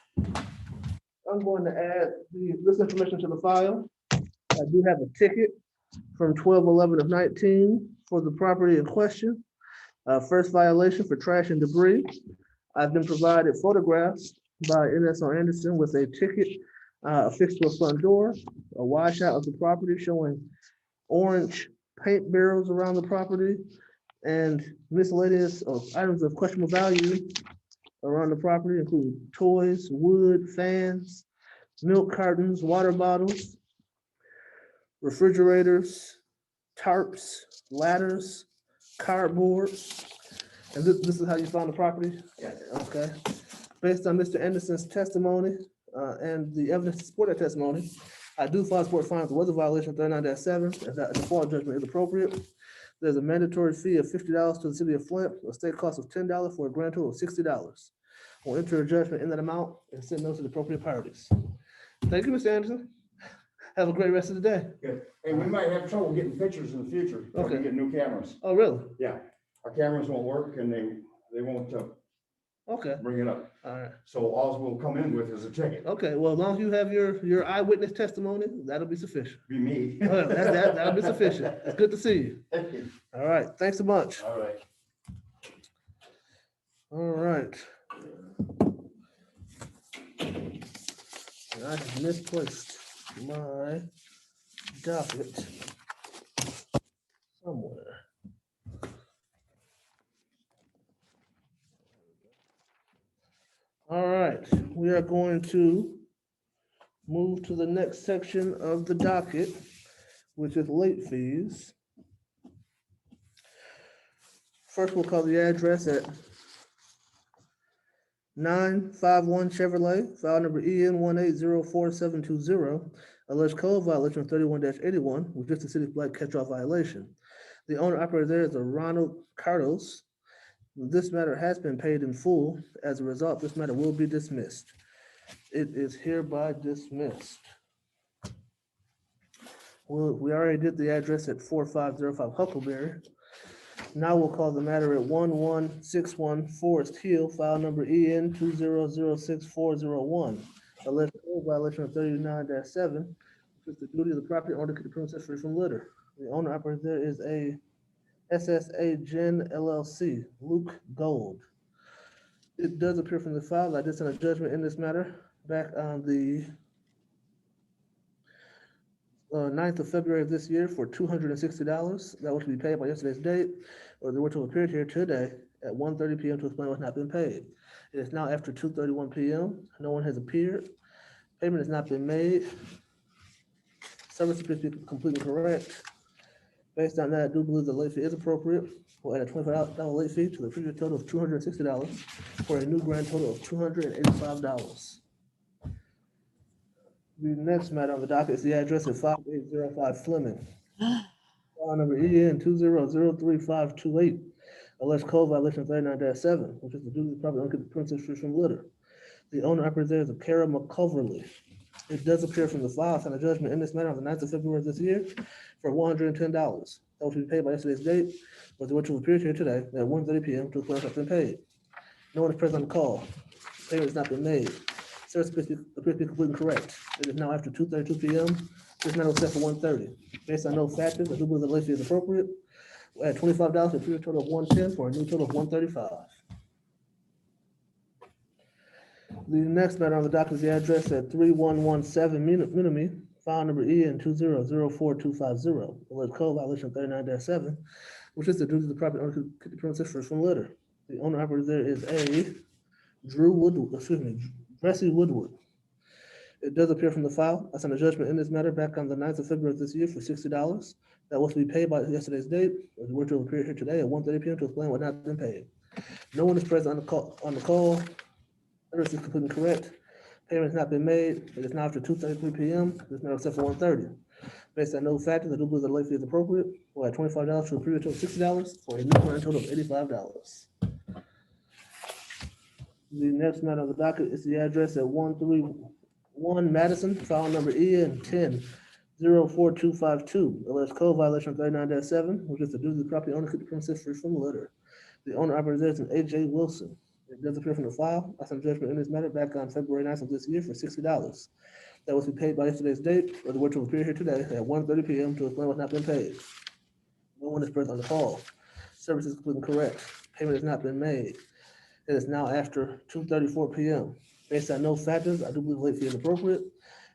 I'm going to add this information to the file. I do have a ticket from 12/11/19 for the property in question. First violation for trash and debris. I've been provided photographs by NSO Anderson with a ticket affixed to a front door, a washout of the property showing orange paint barrels around the property, and miscellaneous items of questionable value around the property, including toys, wood, fans, milk cartons, water bottles, refrigerators, tarps, ladders, cardboard. And this is how you found the property? Yes. Okay. Based on Mr. Anderson's testimony and the evidence to support that testimony, I do file support fines. There was a violation of 39-7, and that default judgment is appropriate. There's a mandatory fee of $50 to the city of Flint, a state cost of $10 for a grand total of $60. We'll enter a judgment in that amount and send those to the appropriate parties. Thank you, Mr. Anderson. Have a great rest of the day. Good. And we might have trouble getting pictures in the future. If Okay. we get new cameras. Oh, really? Yeah. Our cameras won't work and they won't Okay. bring it up. All right. So all we'll come in with is a ticket. Okay. Well, as long as you have your eyewitness testimony, that'll be sufficient. Be me. That'll be sufficient. It's good to see you. Thank you. All right. Thanks so much. All right. All right. I have misplaced my docket somewhere. All right, we are going to move to the next section of the docket, which is late fees. First, we'll call the address at 951 Chevrolet, file number EN 1804720, alleged code violation of 31-81, which is the city's black catch-all violation. The owner operator there is a Ronald Cardos. This matter has been paid in full. As a result, this matter will be dismissed. It is hereby dismissed. Well, we already did the address at 4505 Huckleberry. Now we'll call the matter at 1161 Forest Hill, file number EN 2006401. Alleged code violation of 39-7, which is the duty of the property owner to keep the premises free from litter. The owner operator there is a SSA Gen LLC, Luke Gold. It does appear from the file that I did send a judgment in this matter back on the 9th of February of this year for $260. That was to be paid by yesterday's date, or they were to appear here today at 1:30 p.m. to explain what's not been paid. It is now after 2:31 p.m. No one has appeared. Payment has not been made. Service appears to be completely correct. Based on that, I do believe the late fee is appropriate. We'll add a $25 late fee to the previous total of $260 for a new grand total of $285. The next matter on the docket is the address at 5805 Fleming. File number EN 2003528, alleged code violation of 39-7, which is the duty of the property owner to keep the premises free from litter. The owner operator there is a Kara McCoverly. It does appear from the file, and a judgment in this matter on the 9th of February of this year for $110. That will be paid by yesterday's date, but which will appear here today at 1:30 p.m. to explain what's been paid. No one is present on the call. Payment has not been made. Service appears to be completely correct. It is now after 2:32 p.m. This matter was set for 1:30. Based on no factors, I do believe the late fee is appropriate. We'll add $25 to a previous total of $110 for a new total of $135. The next matter on the docket is the address at 3117 Minami, file number EN 2004250, alleged code violation of 39-7, which is the duty of the property owner to keep the premises free from litter. The owner operator there is a Jesse Woodward. It does appear from the file. I sent a judgment in this matter back on the 9th of February of this year for $60. That was to be paid by yesterday's date. We were to appear here today at 1:30 p.m. to explain what not been paid. No one is present on the call. Address is completely correct. Payment has not been made. It is now after 2:33 p.m. This matter except for 1:30. Based on no factors, I do believe the late fee is appropriate. We'll add $25 to a previous total of $60 for a new grand total of $85. The next matter on the docket is the address at 131 Madison, file number EN 10-04252. Alleged code violation of 39-7, which is the duty of the property owner to keep the premises free from litter. The owner operator there is an A.J. Wilson. It does appear from the file. I sent judgment in this matter back on February 9th of this year for $60. That was to be paid by yesterday's date, or the word to appear here today at 1:30 p.m. to explain what's not been paid. No one is present on the call. Service is completely correct. Payment has not been made. It is now after 2:34 p.m. Based on no factors, I do believe the late fee is appropriate.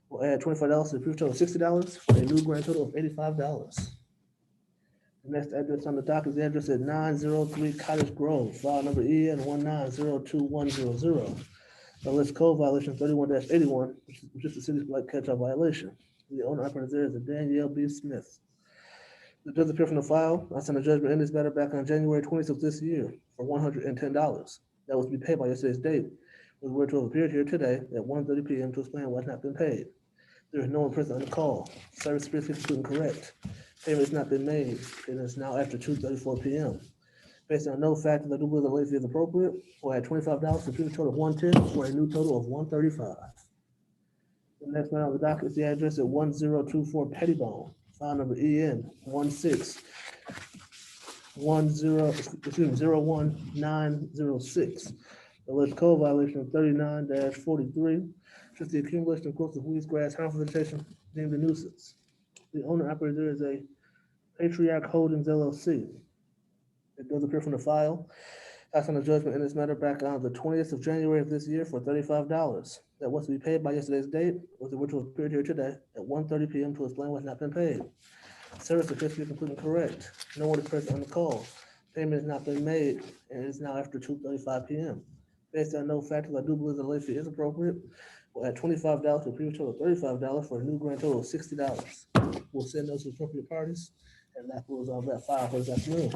We'll add $25 to the previous total of $60 for a new grand total of $85. The next address on the docket is the address at 903 Cottage Grove, file number EN 1902100. Alleged code violation 31-81, which is the city's blight catch-all violation. The owner operator there is a Danielle B. Smith. It does appear from the file. I sent a judgment in this matter back on January 20th of this year for $110. That was to be paid by yesterday's date. We were to have appeared here today at 1:30 p.m. to explain what has not been paid. There is no one present on the call. Service appears to be incorrect. Payment has not been made. It is now after 2:34 p.m. Based on no factors, I do believe the late fee is appropriate. We'll add $25 to the previous total of $110 for a new total of $135. The next matter on the docket is the address at 1024 Pettibone, file number EN 01906. Alleged code violation of 39-43, just the accumulation of growth of weeds, grass, harmful vegetation deemed a nuisance. The owner operator is a Patriarch Holdings LLC. It does appear from the file. I sent a judgment in this matter back on the 20th of January of this year for $35. That was to be paid by yesterday's date, which was appeared here today at 1:30 p.m. to explain what's not been paid. Service appears to be completely correct. No one is present on the call. Payment has not been made, and it is now after 2:35 p.m. Based on no factors, I do believe the late fee is appropriate. We'll add $25 to a previous total of $35 for a new grand total of $60. We'll send those to the appropriate parties, and that will resolve that file for this afternoon.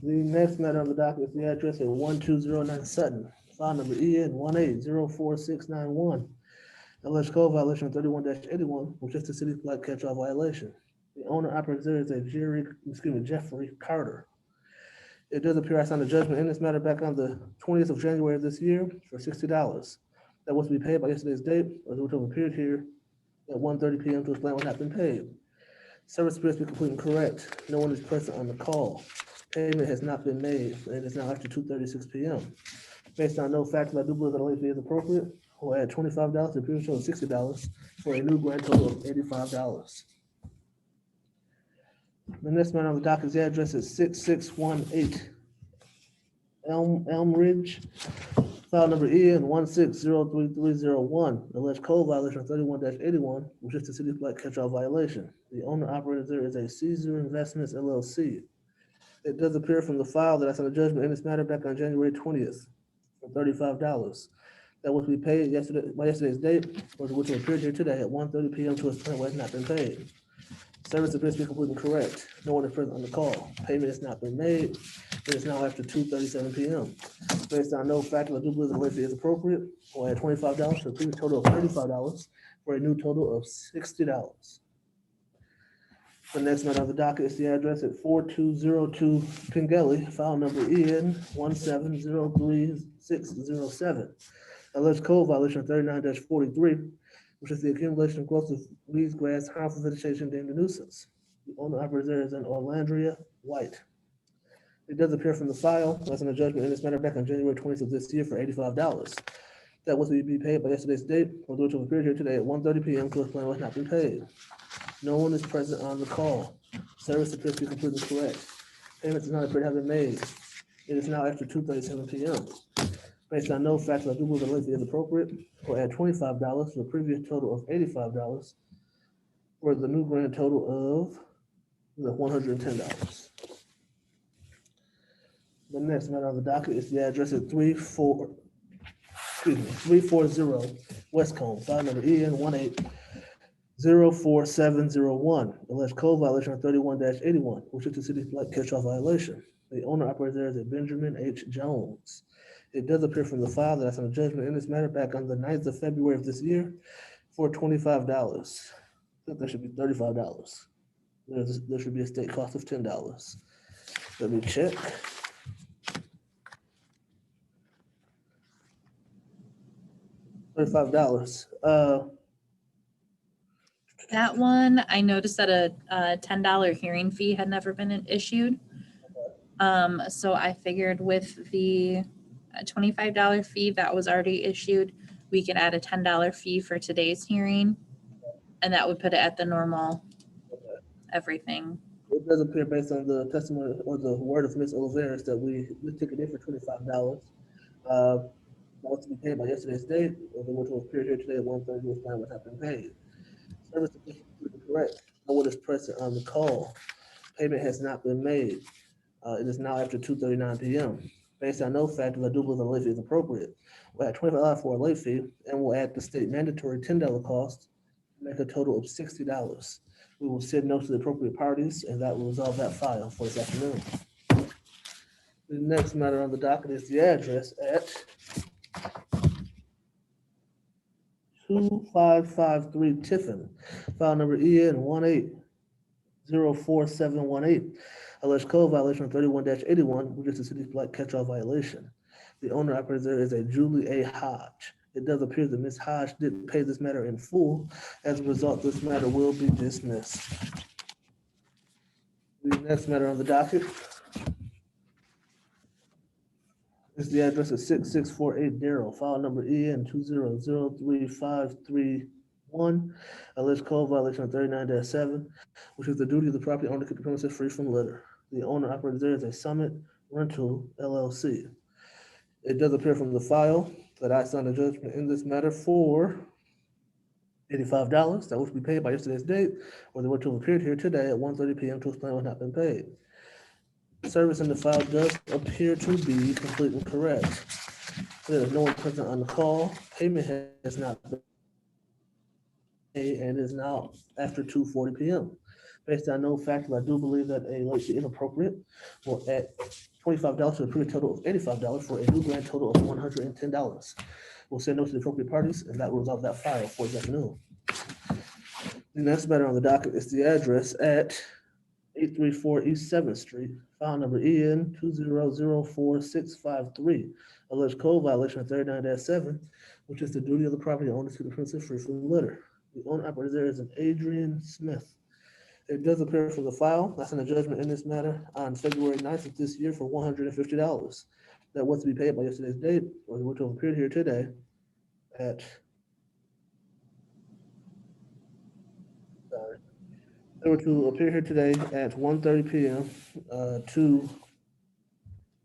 The next matter on the docket is the address at 1209 Sutton, file number EN 1804691. Alleged code violation of 31-81, which is the city's blight catch-all violation. The owner operator there is a Jeffrey Carter. It does appear I signed a judgment in this matter back on the 20th of January of this year for $60. That was to be paid by yesterday's date, or which have appeared here at 1:30 p.m. to explain what has been paid. Service appears to be completely correct. No one is present on the call. Payment has not been made, and it is now after 2:36 p.m. Based on no factors, I do believe the late fee is appropriate. We'll add $25 to the previous total of $60 for a new grand total of $85. The next matter on the docket is the address is 6618 Elm Ridge, file number EN 1603301. Alleged code violation of 31-81, which is the city's blight catch-all violation. The owner operator there is a Caesar Investments LLC. It does appear from the file that I sent a judgment in this matter back on January 20th for $35. That was to be paid by yesterday's date, which will appear here today at 1:30 p.m. to explain what has not been paid. Service appears to be completely correct. No one is present on the call. Payment has not been made. It is now after 2:37 p.m. Based on no factors, I do believe the late fee is appropriate. We'll add $25 to a previous total of $35 for a new total of $60. The next matter on the docket is the address at 4202 Pingelly, file number EN 1703607. Alleged code violation of 39-43, which is the accumulation of growth of weeds, grass, harmful vegetation deemed a nuisance. The owner operator there is an Orlandria White. It does appear from the file, as in a judgment in this matter back on January 20th of this year for $85. That was to be paid by yesterday's date, which will appear here today at 1:30 p.m. to explain what has not been paid. No one is present on the call. Service appears to be completely correct. Payments do not appear to have been made. It is now after 2:37 p.m. Based on no factors, I do believe the late fee is appropriate. We'll add $25 to the previous total of $85 for the new grand total of $110. The next matter on the docket is the address at 340 West Cone, file number EN 1804701, alleged code violation of 31-81, which is the city's blight catch-all violation. The owner operator there is a Benjamin H. Jones. It does appear from the file that I sent a judgment in this matter back on the 9th of February of this year for $25. I think that should be $35. There should be a state cost of $10. Let me check. $35. That one, I noticed that a $10 hearing fee had never been issued. So I figured with the $25 fee that was already issued, we could add a $10 fee for today's hearing. And that would put it at the normal everything. It does appear based on the testimony or the word of Ms. Oliveris that we took it in for $25. That was to be paid by yesterday's date, or the which was appeared here today at 1:30, this time was not been paid. Service is correct. No one is present on the call. Payment has not been made. It is now after 2:39 p.m. Based on no factors, I do believe the late fee is appropriate. We'll add $25 for a late fee, and we'll add the state mandatory $10 cost, make a total of $60. We will send notes to the appropriate parties, and that will resolve that file for this afternoon. The next matter on the docket is the address at 2553 Tiffin, file number EN 1804718, alleged code violation of 31-81, which is the city's blight catch-all violation. The owner operator there is a Julie A. Hodge. It does appear that Ms. Hodge didn't pay this matter in full. As a result, this matter will be dismissed. The next matter on the docket is the address of 6648 Darrell, file number EN 2003531, alleged code violation of 39-7, which is the duty of the property owner to keep the premises free from litter. The owner operator there is a Summit Rental LLC. It does appear from the file that I signed a judgment in this matter for $85. That was to be paid by yesterday's date, or they were to have appeared here today at 1:30 p.m. to explain what had not been paid. Service in the file does appear to be completely correct. There is no one present on the call. Payment has not been paid and is now after 2:40 p.m. Based on no factors, I do believe that a late fee is inappropriate. We'll add $25 to a previous total of $85 for a new grand total of $110. We'll send notes to the appropriate parties, and that will resolve that file for this afternoon. The next matter on the docket is the address at 834 East 7th Street, file number EN 2004653, alleged code violation of 39-7, which is the duty of the property owner to keep the premises free from litter. The owner operator there is an Adrian Smith. It does appear from the file, I sent a judgment in this matter on February 9th of this year for $150. That was to be paid by yesterday's date, or which will appear here today at, they were to appear here today at 1:30 p.m. To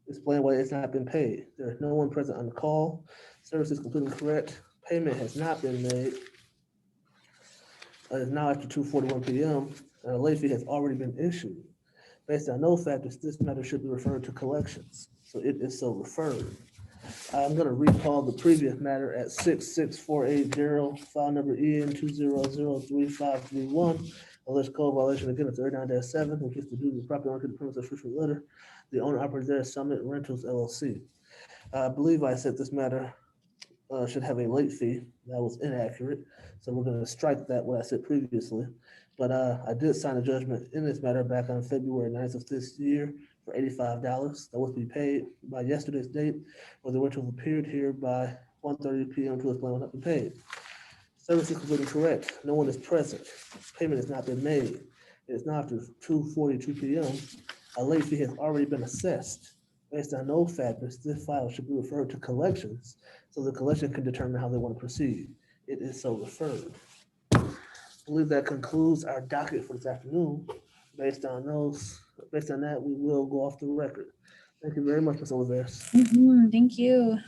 explain why it's not been paid. There is no one present on the call. Service is completely correct. Payment has not been made. It is now after 2:41 p.m. and a late fee has already been issued. Based on no factors, this matter should be referred to collections. So it is so referred. I'm going to recall the previous matter at 6648 Darrell, file number EN 2003531, alleged code violation again of 39-7, which is the duty of the property owner to the premises free from litter. The owner operates there is Summit Rentals LLC. I believe I said this matter should have a late fee. That was inaccurate. So we're going to strike that what I said previously. But I did sign a judgment in this matter back on February 9th of this year for $85. That was to be paid by yesterday's date, or they were to have appeared here by 1:30 p.m. to explain what had been paid. Service is completely correct. No one is present. Payment has not been made. It is now after 2:42 p.m. A late fee has already been assessed. Based on no factors, this file should be referred to collections so the collection can determine how they want to proceed. It is so referred. I believe that concludes our docket for this afternoon. Based on that, we will go off the record. Thank you very much, Ms. Oliveris. Thank you.